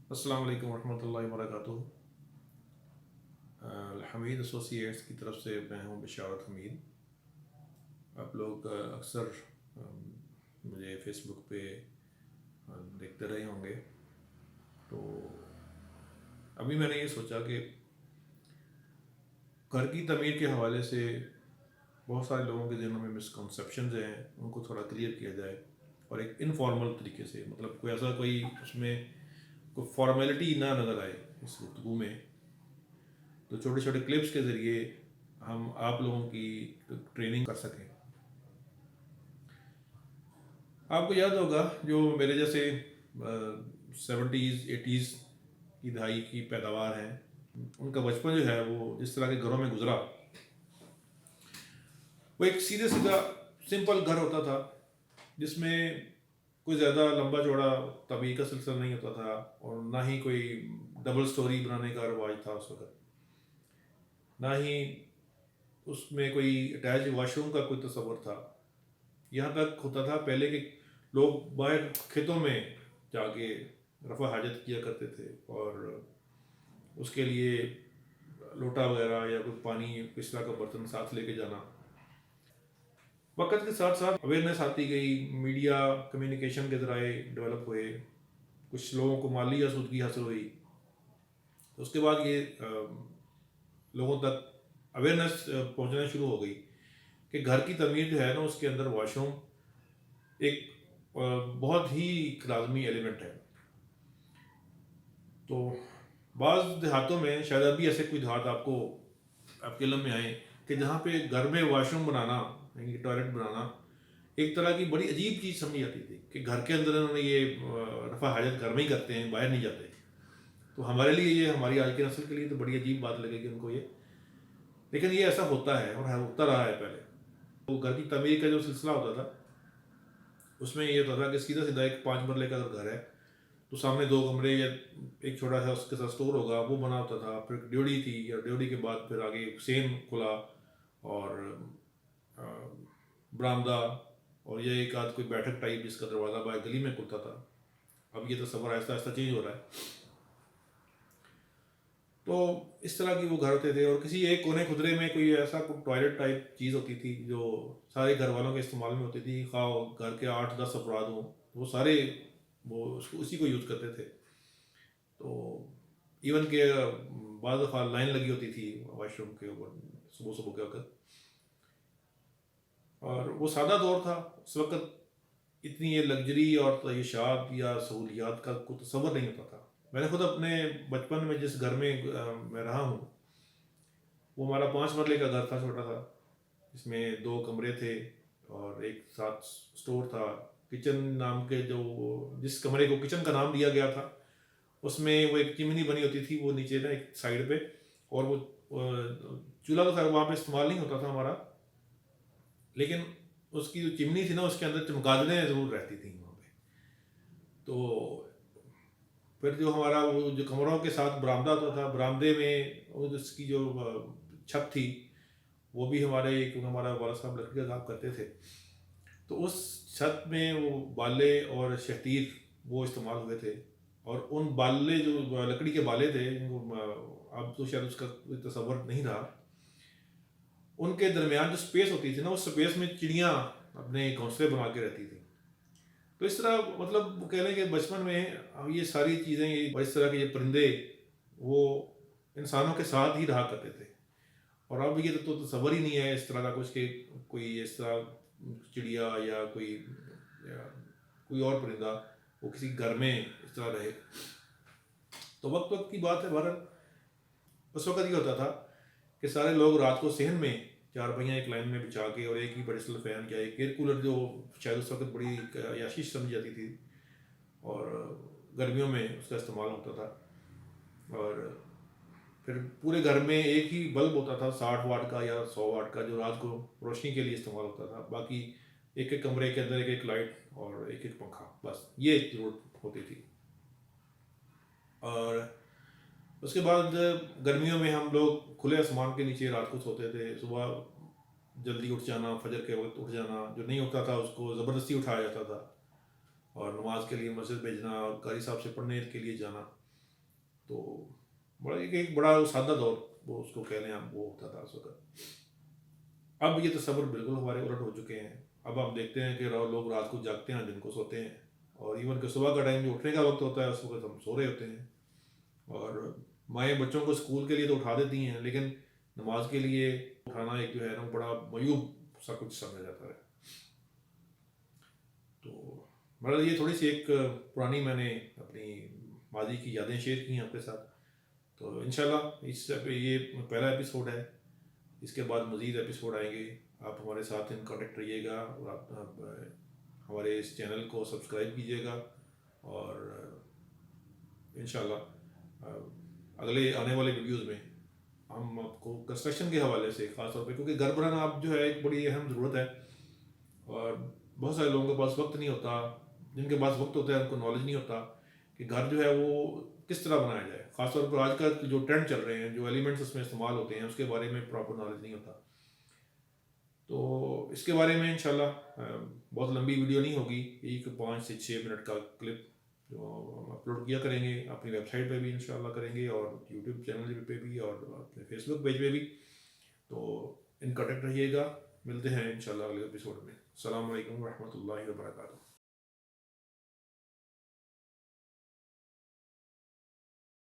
السلام علیکم ورحمۃ اللہ وبرکاتہ۔ الحمید ایسوسی ایٹس کی طرف سے میں ہوں بشارت حمید۔ آپ لوگ اکثر مجھے فیس بک پہ دیکھتے رہے ہوں گے، تو ابھی میں نے یہ سوچا کہ گھر کی تعمیر کے حوالے سے بہت سارے لوگوں کے ذہنوں میں مسکنسیپشنز ہیں، ان کو تھوڑا کلیئر کیا جائے، اور ایک انفارمل طریقے سے، مطلب کوئی ایسا کوئی اس میں کوئی فارمیلٹی نہ نظر آئے اس گفتگو میں۔ تو چھوٹے چھوٹے کلپس کے ذریعے ہم آپ لوگوں کی ٹریننگ کر سکیں۔ آپ کو یاد ہوگا جو میرے جیسے 70s 80s کی دہائی کی پیداوار ہیں، ان کا بچپن جو ہے وہ جس طرح کے گھروں میں گزرا، وہ ایک سیدھے سیدھا سمپل گھر ہوتا تھا، جس میں کوئی زیادہ لمبا چوڑا طبیعی کا سلسلہ نہیں ہوتا تھا، اور نہ ہی کوئی ڈبل سٹوری بنانے کا رواج تھا اس وقت، نہ ہی اس میں کوئی اٹیچ واش روم کا کوئی تصور تھا۔ یہاں تک ہوتا تھا پہلے کہ لوگ باہر کھیتوں میں جا کے رفع حاجت کیا کرتے تھے، اور اس کے لیے لوٹا وغیرہ یا کوئی پانی اس طرح کا برتن ساتھ لے کے جانا۔ وقت کے ساتھ ساتھ اویئرنیس آتی گئی، میڈیا کمیونیکیشن کے ذرائع ڈیولپ ہوئے، کچھ لوگوں کو مالی آسودگی حاصل ہوئی، اس کے بعد یہ لوگوں تک اویئرنیس پہنچنا شروع ہو گئی کہ گھر کی تعمیر جو ہے نا، اس کے اندر واش روم ایک بہت ہی لازمی ایلیمنٹ ہے۔ تو بعض دیہاتوں میں، شاید ابھی ایسے کوئی دیہات آپ کے علم میں آئے کہ جہاں پہ گھر میں واش روم بنانا، یعنی ٹوائلٹ بنانا ایک طرح کی بڑی عجیب چیز سمجھی جاتی تھی، کہ گھر کے اندر انہوں نے یہ رفع حاجت گھر میں ہی کرتے ہیں، باہر نہیں جاتے۔ تو ہمارے لیے یہ، ہماری آج کی نسل کے لیے تو بڑی عجیب بات لگے گی ان کو یہ، لیکن یہ ایسا ہوتا ہے اور ہوتا رہا ہے پہلے۔ وہ گھر کی تعمیر کا جو سلسلہ ہوتا تھا، اس میں یہ ہوتا تھا کہ سیدھا سیدھا ایک 5 مرلے کا اگر گھر ہے تو سامنے 2 کمرے یا ایک چھوٹا سا اس کے ساتھ اسٹور ہوگا، وہ بنا ہوتا تھا، پھر ڈیوڑی تھی، یا ڈیوڑی کے بعد پھر آگے سین کھلا، اور برآمدہ، اور یہ ایک آدھ کوئی بیٹھک ٹائپ جس کا دروازہ باہر گلی میں کھلتا تھا۔ اب یہ تصور آہستہ آہستہ چینج ہو رہا ہے۔ تو اس طرح کی وہ گھر ہوتے تھے، اور کسی ایک کونے خدرے میں کوئی ایسا کوئی ٹوائلٹ ٹائپ چیز ہوتی تھی جو سارے گھر والوں کے استعمال میں ہوتی تھی، خواہ گھر کے 8-10 افراد ہوں، وہ سارے وہ اسی کو یوز کرتے تھے۔ تو ایون کہ بعض دفعہ لائن لگی ہوتی تھی واش روم کے اوپر صبح صبح کے وقت، اور وہ سادہ دور تھا۔ اس وقت اتنی یہ لگژری اور تعیشات یا سہولیات کا کوئی تصور نہیں ہوتا تھا۔ میں نے خود اپنے بچپن میں جس گھر میں میں رہا ہوں، وہ ہمارا 5 مرلے کا گھر تھا، چھوٹا تھا، جس میں 2 کمرے تھے اور ایک ساتھ اسٹور تھا۔ کچن نام کے جس کمرے کو کچن کا نام دیا گیا تھا، اس میں وہ ایک چمنی بنی ہوتی تھی، وہ نیچے نا ایک سائڈ پہ، اور وہ چولہا تو خیر وہاں پہ استعمال نہیں ہوتا تھا ہمارا، لیکن اس کی جو چمنی تھی نا، اس کے اندر چمگادڑیں ضرور رہتی تھیں وہاں پہ۔ تو پھر جو ہمارا وہ جو کمروں کے ساتھ برآمدہ ہوتا تھا، برآمدے میں اس کی جو چھت تھی، وہ بھی کیونکہ ہمارا والد صاحب لکڑی کا کام کرتے تھے، تو اس چھت میں وہ بالے اور شہتیر وہ استعمال ہوئے تھے، اور ان بالے جو لکڑی کے بالے تھے، اب تو شاید اس کا کوئی تصور نہیں رہا، ان کے درمیان جو سپیس ہوتی تھی نا، اس سپیس میں چڑیاں اپنے گھونسلے بنا کے رہتی تھیں۔ تو اس طرح مطلب وہ کہہ لیں کہ بچپن میں یہ ساری چیزیں، اس طرح کے یہ پرندے وہ انسانوں کے ساتھ ہی رہا کرتے تھے، اور اب یہ تو تصور ہی نہیں ہے اس طرح کا کچھ کہ کوئی اس طرح چڑیا یا کوئی اور پرندہ وہ کسی گھر میں اس طرح رہے۔ تو وقت کی بات ہے، بہرحال اس وقت یہ ہوتا تھا کہ سارے لوگ رات کو صحن میں 4 پہیاں ایک لائن میں بچھا کے، اور ایک ہی بڑے سل فین یا ایک ایئر کولر، جو شاید اس وقت بڑی عیاشی سمجھی جاتی تھی، اور گرمیوں میں اس کا استعمال ہوتا تھا، اور پھر پورے گھر میں ایک ہی بلب ہوتا تھا 60 واٹ کا یا 100 واٹ کا، جو رات کو روشنی کے لیے استعمال ہوتا تھا، باقی ایک ایک کمرے کے اندر ایک ایک لائٹ اور ایک ایک پنکھا، بس یہ ضرورت ہوتی تھی۔ اور اس کے بعد گرمیوں میں ہم لوگ کھلے آسمان کے نیچے رات کو سوتے تھے، صبح جلدی اٹھ جانا، فجر کے وقت اٹھ جانا، جو نہیں اٹھتا تھا اس کو زبردستی اٹھایا جاتا تھا، اور نماز کے لیے مسجد بھیجنا، اور قاری صاحب سے پڑھنے کے لیے جانا۔ تو بڑا ایک بڑا سادہ دور وہ اس کو کہہ لیں آپ وہ ہوتا تھا اس وقت. اب یہ تصور بالکل ہمارے الٹ ہو چکے ہیں. اب ہم دیکھتے ہیں کہ لوگ رات کو جاگتے ہیں دن کو سوتے ہیں, اور ایون کہ صبح کا ٹائم جو اٹھنے کا وقت ہوتا ہے اس وقت ہم سو رہے ہوتے ہیں. اور مائیں بچوں کو اسکول کے لیے تو اٹھا دیتی ہیں, لیکن نماز کے لیے اٹھانا ایک جو ہے نا بڑا معیوب سا کچھ سمجھا جاتا ہے. تو مطلب یہ تھوڑی سی ایک پرانی میں نے اپنی ماضی کی یادیں شیئر کی ہیں آپ کے ساتھ. تو انشاءاللہ اس سے یہ پہلا ایپیسوڈ ہے, اس کے بعد مزید ایپیسوڈ آئیں گے. آپ ہمارے ساتھ ان کانٹیکٹ رہیے گا, اور آپ ہمارے اس چینل کو سبسکرائب کیجیے گا. اور انشاءاللہ اگلے آنے والے ویڈیوز میں ہم آپ کو کنسٹرکشن کے حوالے سے خاص طور پہ, کیونکہ گھر بنانا اب جو ہے ایک بڑی اہم ضرورت ہے, اور بہت سارے لوگوں کے پاس وقت نہیں ہوتا. جن کے پاس وقت ہوتا ہے ان کو نالج نہیں ہوتا کہ گھر جو ہے وہ کس طرح بنایا جائے. خاص طور پر آج کل جو ٹرینڈ چل رہے ہیں, جو ایلیمنٹس اس میں استعمال ہوتے ہیں, اس کے بارے میں پراپر نالج نہیں ہوتا. تو اس کے بارے میں انشاءاللہ بہت لمبی ویڈیو نہیں ہوگی, ایک 5 سے 6 منٹ کا کلپ جو ہم اپلوڈ کیا کریں گے, اپنی ویب سائٹ پہ بھی انشاءاللہ کریں گے, اور یوٹیوب چینل پہ بھی, اور اپنے فیس بک پیج پہ بھی. تو ان کانٹیکٹ رہیے گا, ملتے ہیں انشاءاللہ اگلے ایپیسوڈ میں. السلام علیکم ورحمۃ اللہ وبرکاتہ.